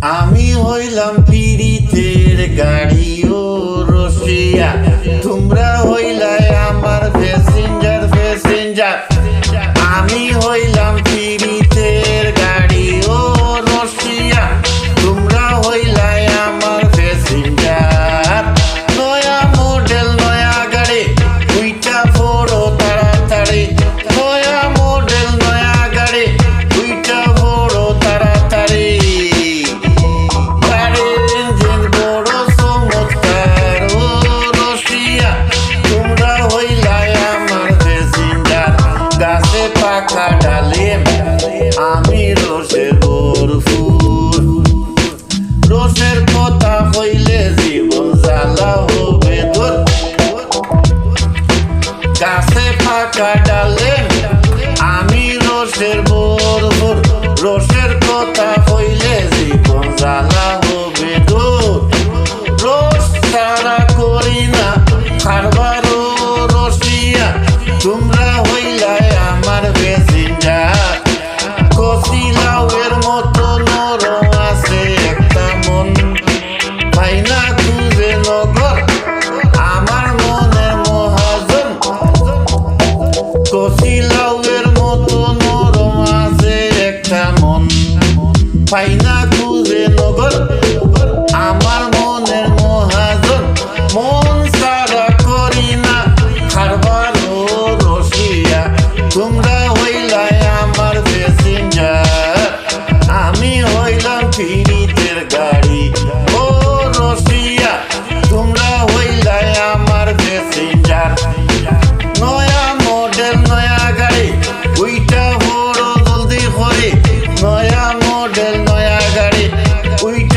আমি হইলাম পীড়িতের গাড়ি ও রসিয়া, তোমরা হইলাই আমার প্যাসেঞ্জার প্যাসেঞ্জার। আমি হইলাম পীড়িতের গাড়ি ও রসিয়া, তোমরা হইলাই আমার প্যাসেঞ্জার। নয়া মডেল নয়া গাড়ি, উইটা পড়ো তাড়াতাড়ি। নয়া মডেল নয়া গাড়ি, উইটা পড়ো তাড়াতাড়ি। গাড়ির ইঞ্জিন বড় চমৎকার ও রসিয়া, তোমরা হইলাই আমার প্যাসেঞ্জার। গাছে পাকা ডালিম, আমি রসের ভরপুর। রসের কথা হইলে জীবন জ্বালা হবে দূর। গাছে পাকা ডালিম, আমি রসের ভরপুর। রসের কথা হইলে জীবন জ্বালা হবে দূর। রস ছাড়া করি না কারবার ও রসিয়া, তোমরা হইলাই আমার প্যাসেঞ্জার। কচি লাউয়ের মতো নরম আছে একটা মন, পাই না খুঁজে নগর আমার মনের মহাজন। কচি লাউয়ের মতো নরম আছে একটা মন, পাই না খুঁজে নগর আমার মনের মহাজন। মন সারা করি না কারবার ও রসিয়া, তোমরা হইলাই আমার প্যাসেঞ্জার। আমি হইলাম পীড়িতের গাড়ি ও রসিয়া, তোমরা হইলাই আমার প্যাসেঞ্জার। নয়া মডেল নয়া গাড়ি, উইটা বড় জলদি করে। নয়া মডেল নয়া গাড়ি, উইটা